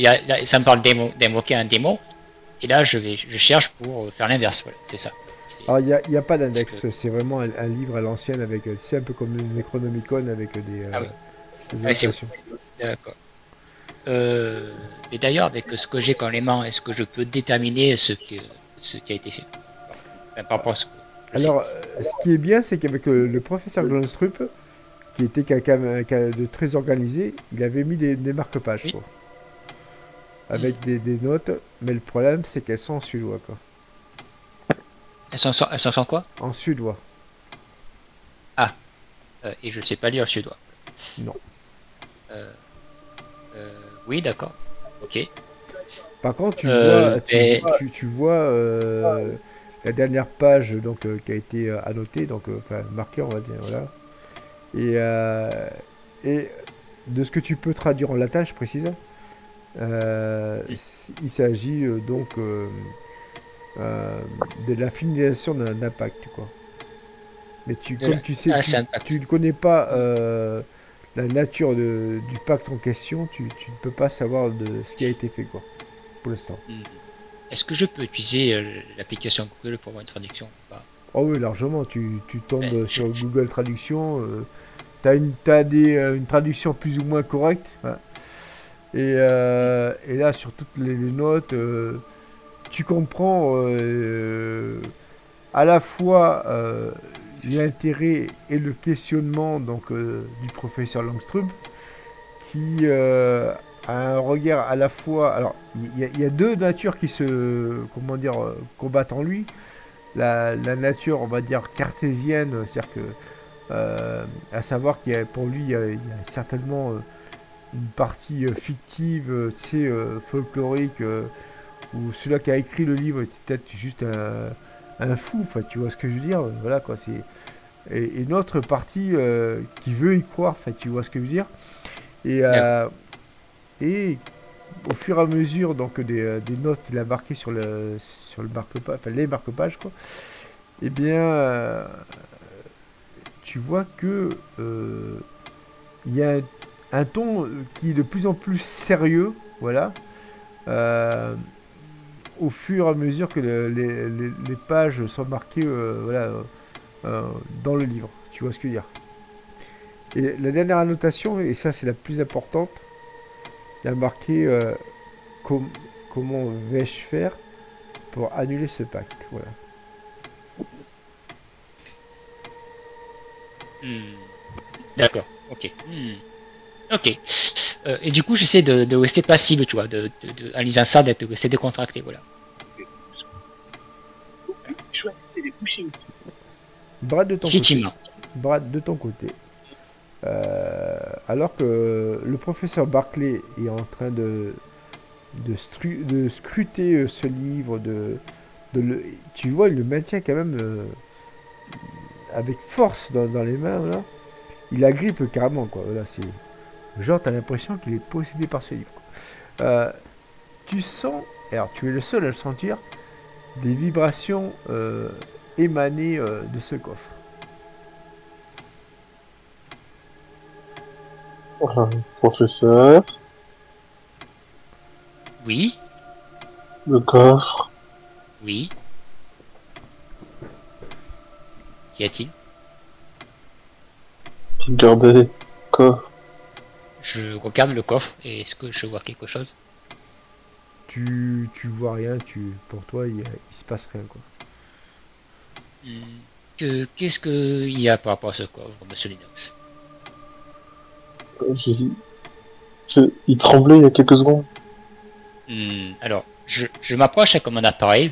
ça me parle d'invoquer un démon, et là je cherche pour faire l'inverse. Voilà, c'est ça. Alors, il n'y a pas d'index, c'est vraiment un livre à l'ancienne avec, tu sais, un peu comme le Necronomicon avec des illustrations. D'accord. Et d'ailleurs, avec ce que j'ai comme élément, est-ce que je peux déterminer ce qui a été fait? Enfin, par rapport à ce que Alors, ce qui est bien, c'est qu'avec le professeur Glonstrup, qui était quelqu'un de très organisé, il avait mis des marque-pages, oui. Quoi. Avec des notes, mais le problème, c'est qu'elles sont en suédois, quoi. Elles sont quoi? En suédois. Ah, et je sais pas lire le suédois. Non. Oui, d'accord. Ok. Par contre, tu vois la dernière page donc, qui a été annotée, donc enfin marquée, on va dire, voilà. Et de ce que tu peux traduire en latin, je précise, il s'agit donc de la finalisation d'un impact, quoi. Mais comme tu sais, tu ne connais pas la nature du pacte en question, tu ne peux pas savoir de ce qui a été fait, quoi, pour l'instant. Est-ce que je peux utiliser l'application Google pour avoir une traduction ou pas? Oh oui, largement. Tu Ben, tombes sur Google Traduction. T'as une traduction plus ou moins correcte. Ouais. Et là, sur toutes les notes, tu comprends à la fois l'intérêt et le questionnement du professeur Langstrup qui a un regard à la fois. Alors, il y a deux natures qui se, comment dire, combattent en lui. La nature, on va dire, cartésienne, c'est-à-dire que, à savoir pour lui, il y a certainement une partie fictive, tu sais, folklorique, où celui qui a écrit le livre, c'est peut-être juste un fou, enfin, tu vois ce que je veux dire, voilà quoi, et une autre partie qui veut y croire, enfin, tu vois ce que je veux dire, et, d'accord. et au fur et à mesure des notes qu'il a marquées sur le marque-page, enfin, les marque-pages, quoi, eh bien, tu vois que il y a un ton qui est de plus en plus sérieux, voilà, euh, au fur et à mesure que les pages sont marquées voilà, euh, dans le livre. Tu vois ce que je veux dire. Et la dernière annotation, et ça c'est la plus importante, il y a marqué com- comment vais-je faire pour annuler ce pacte. Voilà. Hmm, d'accord. Ok. Ok. Et du coup, j'essaie de rester passible, tu vois, en lisant ça, de rester décontracté, voilà. Choisissez les bouchées. Brad de ton côté. Effectivement. Brad de ton côté. Alors que le professeur Barclay est en train de scruter ce livre, tu vois, il le maintient quand même avec force dans les mains, là. Il agrippe carrément, quoi. Voilà, c'est genre, t'as l'impression qu'il est possédé par ce livre. Tu sens, alors tu es le seul à le sentir, des vibrations émanées de ce coffre. Professeur, Oui, le coffre, oui. Qu'y a-t-il? regardez, coffre. Je regarde le coffre et est-ce que je vois quelque chose? Tu vois rien, pour toi, il se passe rien, quoi. Hmm, qu'est-ce qu'il y a par rapport à ce coffre, monsieur Linux? J'ai- Il tremblait il y a quelques secondes. Alors, je m'approche avec mon appareil,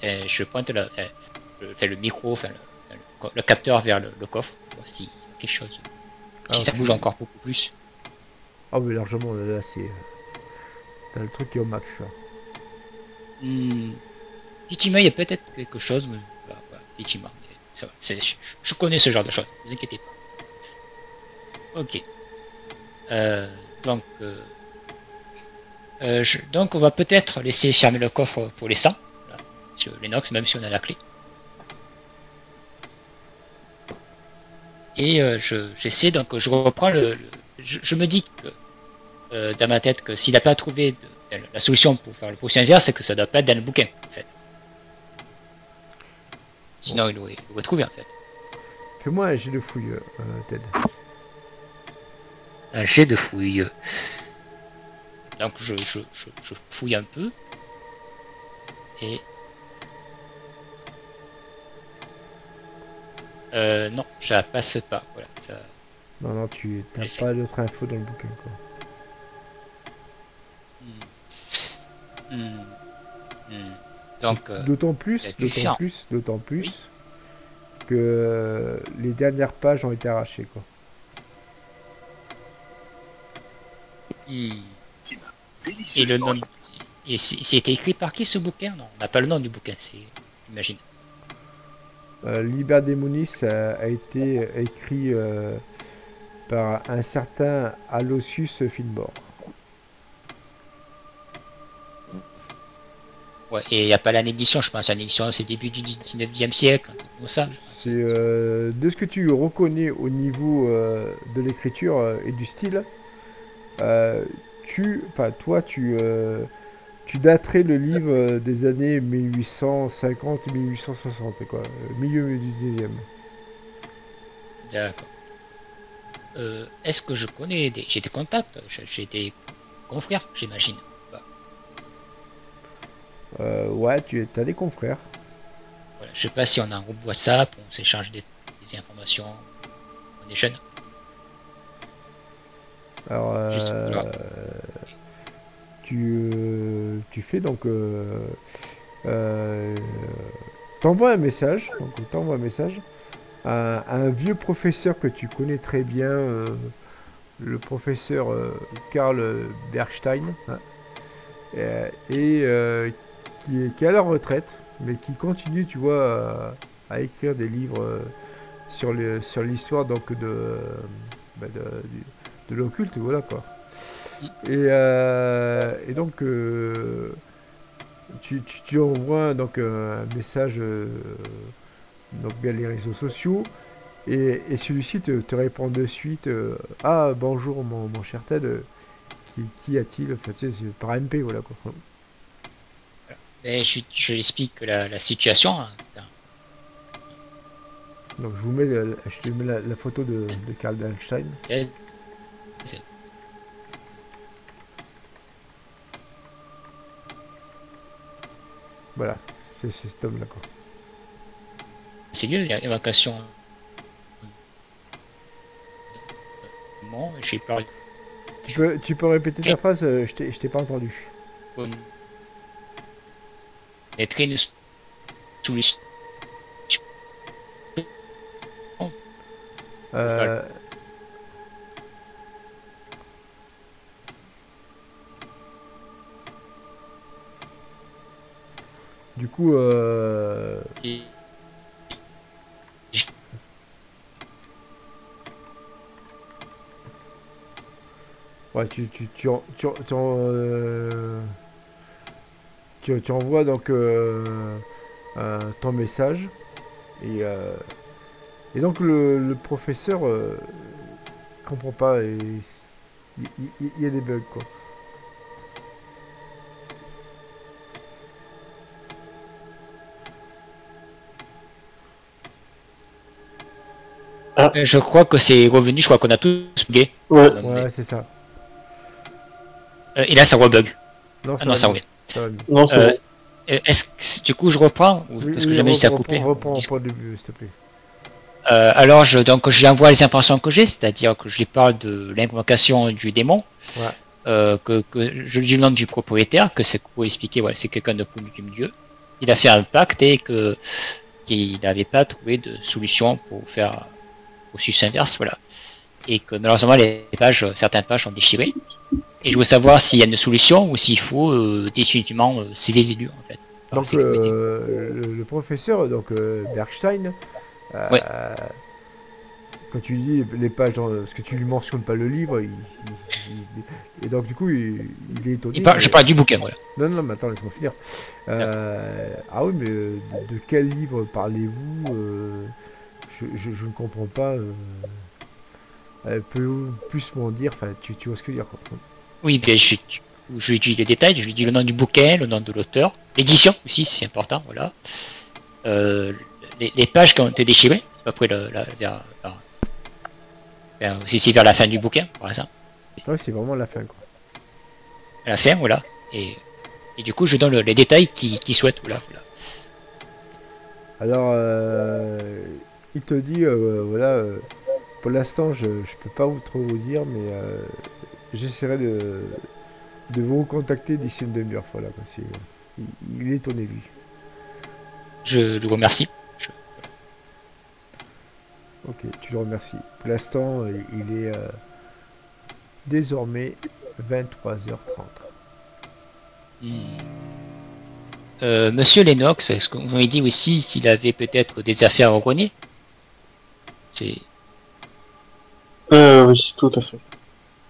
et je pointe le micro, le capteur vers le coffre, voir si quelque chose, si Alors ça bouge encore beaucoup plus. Ah oui, largement, là, c'est... T'as le truc qui est au max, là. Hmm, Effectivement, il y a peut-être quelque chose, mais voilà, effectivement, mais ça va, je connais ce genre de choses, ne vous inquiétez pas. Ok. Euh, donc, donc, on va peut-être laisser fermer le coffre pour les 100, voilà, sur l'Enox, même si on a la clé. Et j'essaie, donc je reprends je me dis que, dans ma tête que s'il n'a pas trouvé la solution pour faire le processus inverse, c'est que ça doit pas être dans le bouquin, en fait. Bon. Sinon, il l'aurait trouvé, en fait. Fais-moi un jet de fouille, Ted. Un jet de fouille. Donc, je fouille un peu. Et... non, je la passe pas. Voilà, ça... Non, non, tu n'as J'essaie. pas d'autres infos dans le bouquin, quoi. Hmm. Hmm. Hmm. Donc, D'autant il a plus, dû d'autant faire. plus, d'autant Oui. plus que les dernières pages ont été arrachées, quoi. Hmm. Et le nom. Et c'était écrit par qui ce bouquin? Non, on n'a pas le nom du bouquin, c'est. J'imagine. Liber Demonis a été écrit par un certain Aloysius Filmore. Ouais, et il n'y a pas l'année d'édition, je pense. L'année d'édition, c'est début du 19e siècle, un truc comme ça, je pense. C'est de ce que tu reconnais au niveau de l'écriture et du style. euh, toi, tu daterais le livre des années 1850-1860, quoi. Milieu du 19e. D'accord. Est-ce que je connais j'ai des contacts, j'ai des confrères, j'imagine. Bah, Ouais, tu as des confrères. voilà. Je sais pas si on a un groupe WhatsApp, on s'échange des informations, on est jeunes. Alors, Juste, voilà. tu fais donc... euh, t'envoies un message, donc t'envoies un message à un vieux professeur que tu connais très bien, le professeur Karl Bergstein, hein, qui est à la retraite, mais qui continue, tu vois, à écrire des livres sur l'histoire donc bah, de l'occulte, voilà quoi. Et donc tu envoies donc un message donc via les réseaux sociaux et celui-ci te répond de suite ah bonjour mon cher Ted, qui a-t-il, enfin, tu sais, c'est par MP, voilà quoi. Et je explique la situation, hein. Donc je vous mets je te mets la photo de Karl Bernstein. C'est Voilà, c'est cet homme là quoi. c'est mieux, il y a évacuation. Bon, j'ai parlé Tu peux répéter ta phrase, je t'ai pas entendu. d'être une solution locale. Euh, du coup, Et ouais, tu envoies donc ton message et, euh, et donc le professeur comprend pas et il y a des bugs quoi. je crois que c'est revenu, je crois qu'on a tous bugué. Ouais. Ouais, c'est ça. Et là, ça rebug. Non, Ah non, ça revient. Ça va mieux. Non, c'est Euh, bon. Est-ce que du coup je reprends ou Oui, parce que oui, jamais ça a coupé. reprends au début, s'il te plaît. Alors donc je lui envoie les informations que j'ai, c'est-à-dire que je lui parle de l'invocation du démon, Ouais. que je lui dis le nom du propriétaire, que c'est pour expliquer voilà, c'est quelqu'un de connu du milieu. Il a fait un pacte et que qu'il n'avait pas trouvé de solution pour faire processus inverse, voilà. Et que malheureusement les pages, certaines pages sont déchirées. Et je veux savoir s'il y a une solution ou s'il faut définitivement sceller les lieux en fait. Par Donc sécurité. le professeur donc Bergstein, Ouais. quand tu lis les pages, parce que tu lui mentionnes pas le livre, et donc du coup il est étonné. Je parle du bouquin, voilà. Non, non, mais attends, laisse-moi finir. Ah oui, mais de quel livre parlez-vous je ne comprends pas. Peut plus m'en dire, enfin, tu vois ce que je veux dire, quoi. Oui, bien, je lui dis les détails, je lui dis le nom du bouquin, le nom de l'auteur, l'édition aussi, c'est important, voilà. Les pages qui ont été déchirées, à peu près c'est vers la fin du bouquin, par exemple. Ouais, c'est vraiment la fin, quoi. À la fin, voilà. Et du coup, je donne les détails qu'il souhaite, voilà. Alors, il te dit, voilà, pour l'instant, je peux pas trop vous dire, mais j'essaierai de vous contacter d'ici une demi-heure, voilà, quoi. Il est étonné, lui. Je le remercie. Ok, tu le remercies. Pour l'instant, il est désormais 23h30. Monsieur Lennox, est-ce que vous m'avez dit aussi s'il avait peut-être des affaires au grenier? C'est Oui, tout à fait.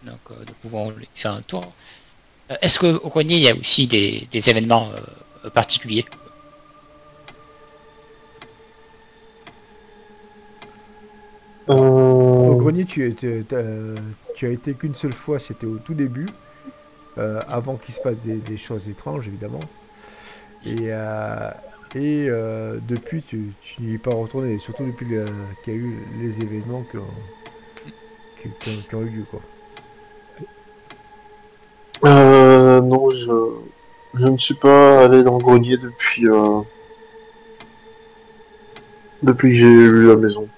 donc nous pouvons lui faire un tour. Est-ce qu'au grenier il y a aussi des événements particuliers? Au grenier, tu as été qu'une seule fois, c'était au tout début. avant qu'il se passe des choses étranges, évidemment. Et, depuis, tu n'y es pas retourné, surtout depuis qu'il y a eu les événements qui ont eu lieu, quoi. Non, je ne suis pas allé dans le grenier depuis que j'ai eu la maison.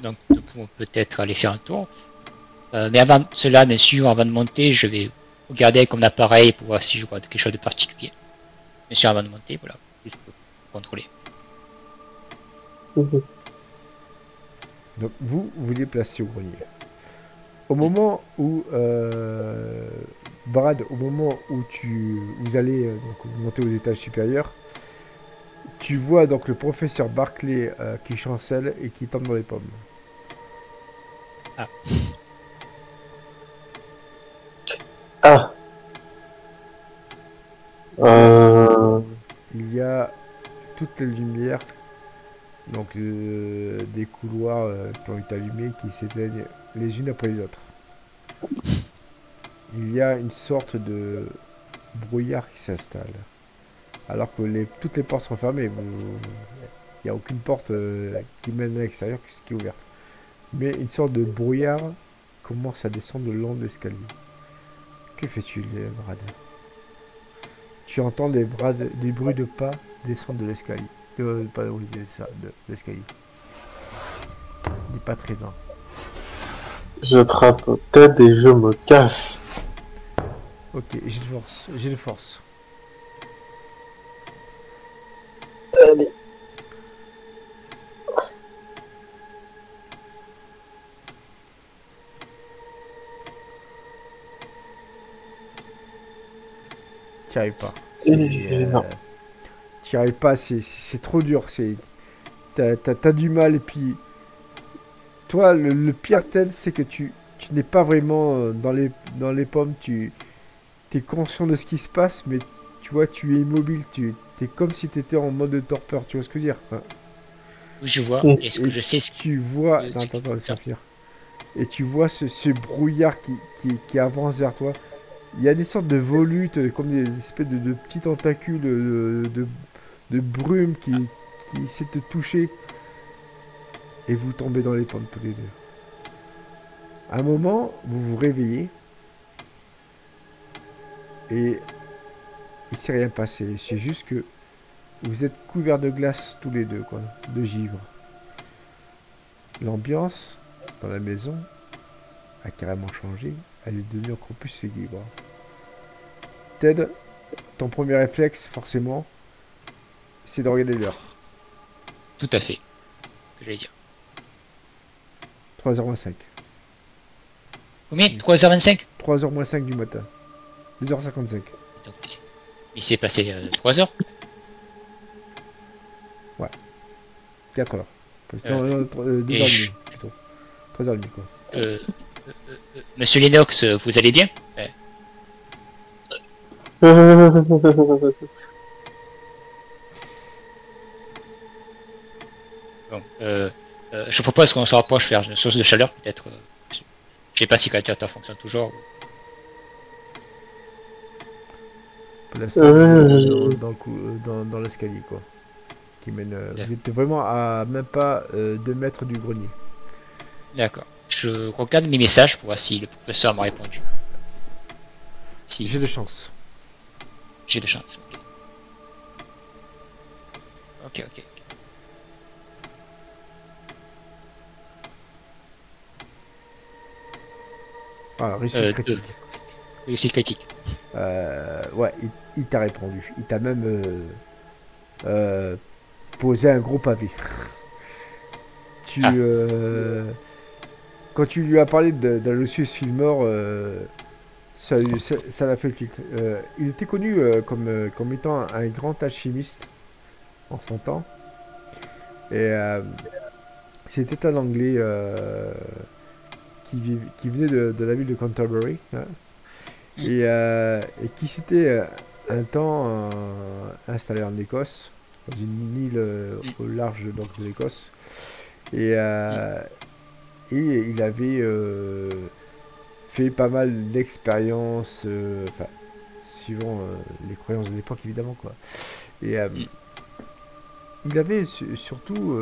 Donc nous pouvons peut-être aller faire un tour. Mais avant cela, bien sûr, avant de monter, je vais regarder avec mon appareil pour voir si je vois quelque chose de particulier. Bien sûr, avant de monter, voilà, juste pour contrôler. Donc vous vous déplacez au grenier. Au moment où Brad, au moment où vous allez donc monter aux étages supérieurs, tu vois donc le professeur Barclay qui chancelle et qui tombe dans les pommes. Ah, Ah, euh, Il y a toutes les lumières, donc des couloirs qui ont été allumés, qui s'éteignent les unes après les autres. Il y a une sorte de brouillard qui s'installe. Alors que toutes les portes sont fermées. Il n'y a aucune porte qui mène à l'extérieur qui est ouverte. Mais une sorte de brouillard commence à descendre le long de l'escalier. Que fais-tu, Brad? Tu entends des bruits de pas descendre de l'escalier. Pas oui, de l'escalier. Dis pas très loin. j'attrape tête et je me casse. Ok, j'ai de force. J'ai de force. Allez. Tu n'y arrives pas. Non. Tu n'y arrives pas, c'est trop dur. T'as du mal et puis toi, le pire tel, c'est que tu n'es pas vraiment dans les pommes. Tu es conscient de ce qui se passe, mais tu vois, tu es immobile. Tu es comme si tu étais en mode de torpeur. Tu vois ce que je veux dire? Hein. oui, je vois. Mm. Est-ce que Et je sais ce tu vois. que... Non, attends, laisse-moi finir. Et tu vois ce brouillard qui avance vers toi. Il y a des sortes de volutes, comme des espèces de petits tentacules de brume qui essaient de te toucher. Et vous tombez dans les pommes tous les deux. À un moment, vous vous réveillez. Et il s'est rien passé. C'est juste que vous êtes couverts de glace tous les deux, quoi. De givre. L'ambiance dans la maison a carrément changé. Elle est devenue encore plus lugubre. Ted, ton premier réflexe, forcément, c'est de regarder l'heure. tout à fait, je vais dire. 3h moins 5. Combien 3h25. 3h moins 5 du matin. 2h55. Donc, il s'est passé 3 heures. 4h. Euh, Non, 2h30 plutôt. 3h30 quoi. euh, Monsieur Lennox, vous allez bien? Bon, je propose qu'on se rapproche vers une source de chaleur, peut-être. Je sais pas si le calculateur fonctionne toujours. Pour l'instant, vous êtes dans l'escalier quoi. Qui mène, vous êtes vraiment à même pas 2 mètres du grenier. D'accord. Je regarde mes messages pour voir si le professeur m'a répondu. Si J'ai de chance. j'ai de chance. Ok, ok. Ah, réussite critique. Réussite critique. Ouais, il t'a répondu. Il t'a même posé un gros pavé. Ah. Quand tu lui as parlé d'Aloysius Fillmore, ça l'a fait le tilt. Il était connu comme étant un grand alchimiste en son temps. Et c'était un Anglais qui venait de la ville de Canterbury. Hein, et qui s'était un temps installé en Écosse, dans une île au large donc, de l'Écosse. Et il avait fait pas mal d'expériences, enfin, suivant les croyances de l'époque évidemment quoi. Et il avait surtout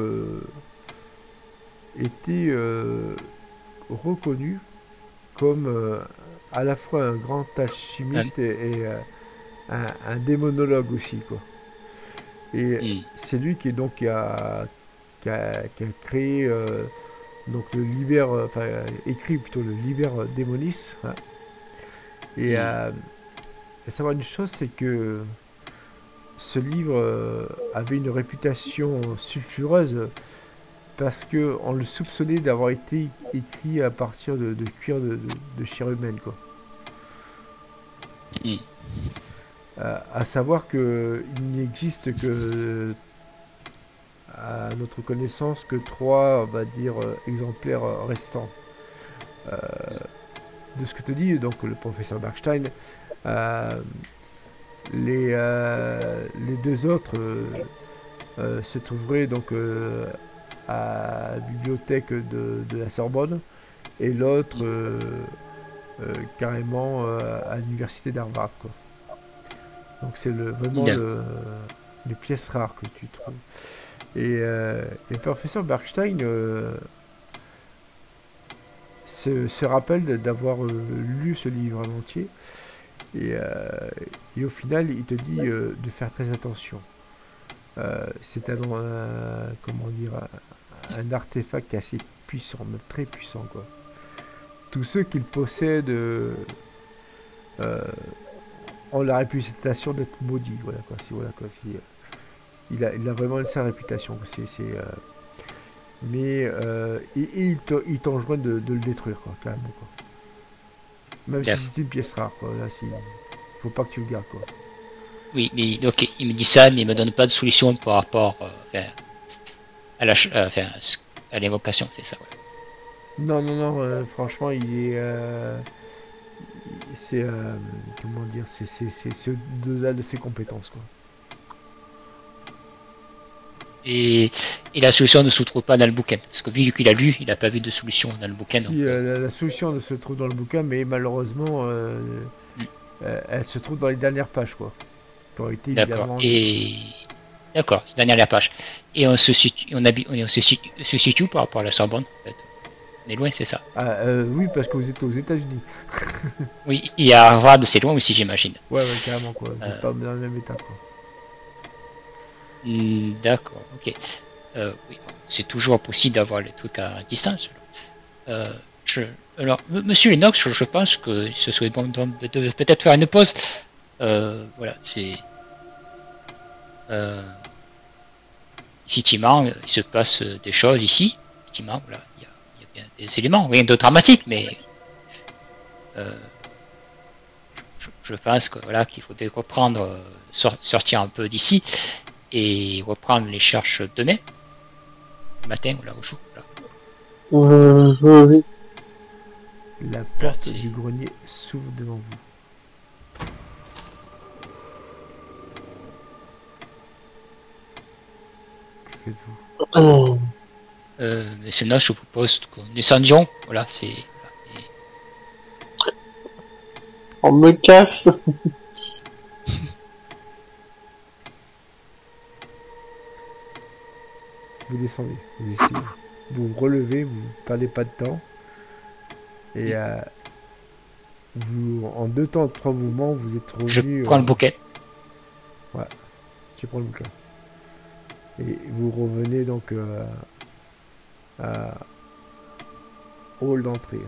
été reconnu comme à la fois un grand alchimiste et un démonologue aussi quoi. Et c'est lui qui donc qui a créé donc le Liber, enfin écrit plutôt le Liber Demonis. Hein. Et à savoir une chose, c'est que ce livre avait une réputation sulfureuse parce que on le soupçonnait d'avoir été écrit à partir de cuir de chair humaine quoi. À savoir que il n'existe que à notre connaissance que 3 on va dire exemplaires restants de ce que te dit donc le professeur Bergstein. Les deux autres se trouveraient donc à la bibliothèque de la Sorbonne et l'autre carrément à l'université d'Harvard quoi. Donc c'est vraiment les pièces rares que tu trouves. Et le professeur Bergstein se rappelle d'avoir lu ce livre en entier et au final il te dit de faire très attention. C'est comment dire un artefact qui est assez puissant, mais très puissant quoi. Tous ceux qu'il possède ont la réputation d'être maudits, voilà quoi. Il a vraiment sa réputation. Mais il t'enjoint de le détruire quoi, carrément quoi. Même si c'est une pièce rare quoi. Là, faut pas que tu le gardes quoi. Oui, mais donc il me dit ça, mais il me donne pas de solution par rapport à l'évocation, c'est ça. Ouais. Non, franchement, il est. C'est. Comment dire, c'est au-delà de ses compétences, quoi. Et la solution ne se trouve pas dans le bouquin. Parce que vu qu'il a lu, il n'a pas vu de solution dans le bouquin. Si, donc, la solution se trouve dans le bouquin, mais malheureusement, elle se trouve dans les dernières pages, quoi. Qui ont été évidemment. D'accord, c'est dernière page. Et on se situe par rapport à la Sorbonne, en fait. On est loin, c'est ça. Oui, parce que vous êtes aux États-Unis. Oui, il y a Harvard, c'est loin aussi, j'imagine. Ouais, carrément, quoi. Vous n'êtes pas dans le même état, quoi. D'accord, ok. Oui, c'est toujours possible d'avoir les trucs à distance. Alors, monsieur Lennox, je pense que ce serait bon de peut-être faire une pause. Voilà, c'est. Effectivement, il se passe des choses ici. Effectivement, voilà, il y a bien des éléments, rien de dramatique, mais je pense que voilà qu'il faudrait reprendre, sortir un peu d'ici et reprendre les recherches demain matin ou là au jour. Oui. La porte du grenier s'ouvre devant vous. Que faites-vous? Monsieur Noche, je vous propose que nous descendions. Voilà, c'est. On me casse. Vous descendez, vous essayez, vous vous relevez, vous ne perdez pas de temps. Et vous, en 2 temps, 3 mouvements, vous êtes revenu. Je prends le bouquet. Ouais, tu prends le bouquet. Et vous revenez donc à hall d'entrée.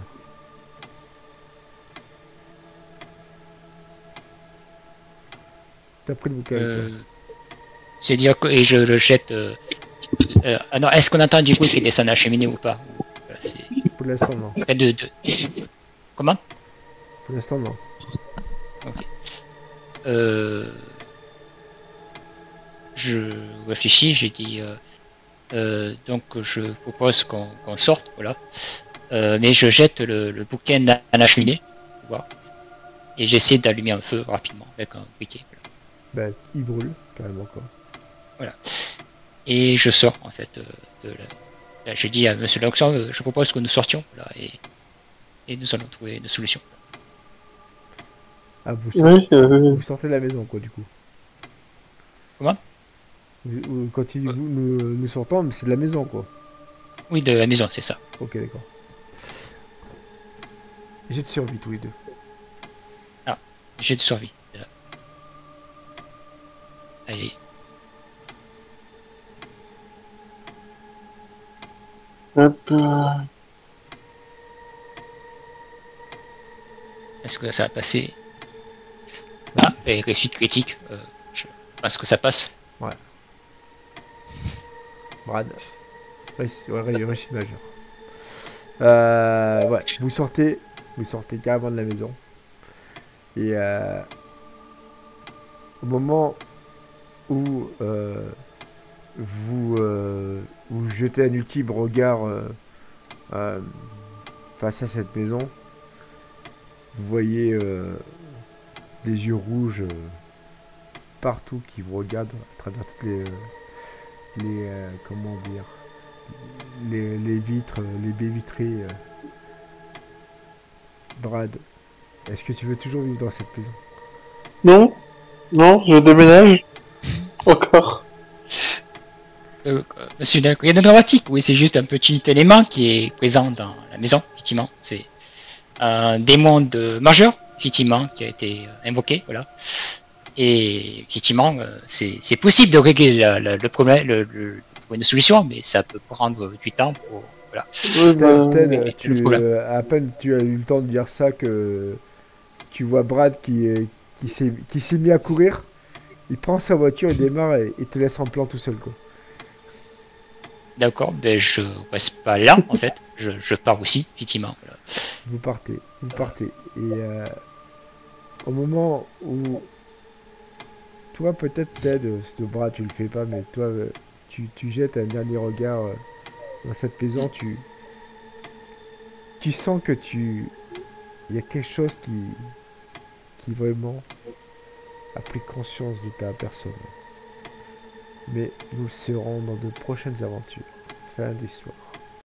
T'as pris le bouquet. C'est dire que et je le jette. Alors, est-ce qu'on entend du bruit qui descend à la cheminée ou pas? Voilà, pour l'instant, non. Comment? Pour l'instant, non. Ok. Je réfléchis, j'ai dit. Donc, je propose qu'on sorte, voilà. Mais je jette le bouquin dans la cheminée, voilà. Et j'essaie d'allumer un feu rapidement avec un briquet. Voilà. Ben, il brûle, carrément, quoi. Voilà. Et je sors, en fait, je dis à monsieur Loxon, je propose que nous sortions, là, et et nous allons trouver une solution. Ah, Oui, vous sortez de la maison, quoi, du coup. Comment? Quand tu dis vous, nous sortons, mais c'est de la maison, quoi. Oui, de la maison, c'est ça. Ok, d'accord. J'ai de survie tous les deux. Ah, j'ai de survie. Allez. hop, Est-ce que ça va passer? Ah, et réussite critique. Je pense que ça passe. Brad. Réussite majeure. Ouais, vous sortez carrément de la maison. Et au moment où vous jetez un ultime regard euh, face à cette maison, vous voyez des yeux rouges partout qui vous regardent à travers toutes les comment dire, les vitres, les baies vitrées. Brad, est-ce que tu veux toujours vivre dans cette maison? non, non, je déménage. Encore. Monsieur, il y a de dramatique. Oui, c'est juste un petit élément qui est présent dans la maison, effectivement. C'est un démon de majeur, effectivement, qui a été invoqué, voilà. Et effectivement, c'est possible de régler le problème, trouver une solution, mais ça peut prendre du temps pour, voilà, Oui, bah, régler le problème. À peine tu as eu le temps de dire ça que tu vois Brad qui s'est mis à courir. Il prend sa voiture, il démarre et te laisse en plan tout seul, quoi. D'accord, ben je reste pas là, en fait. Je pars aussi, effectivement. Voilà. Vous partez. Et au moment où toi, peut-être Ted, ce bras, tu le fais pas, mais toi, tu jettes un dernier regard dans cette maison, tu sens que il y a quelque chose qui vraiment a pris conscience de ta personne. Mais nous le serons dans de prochaines aventures. Fin d'histoire.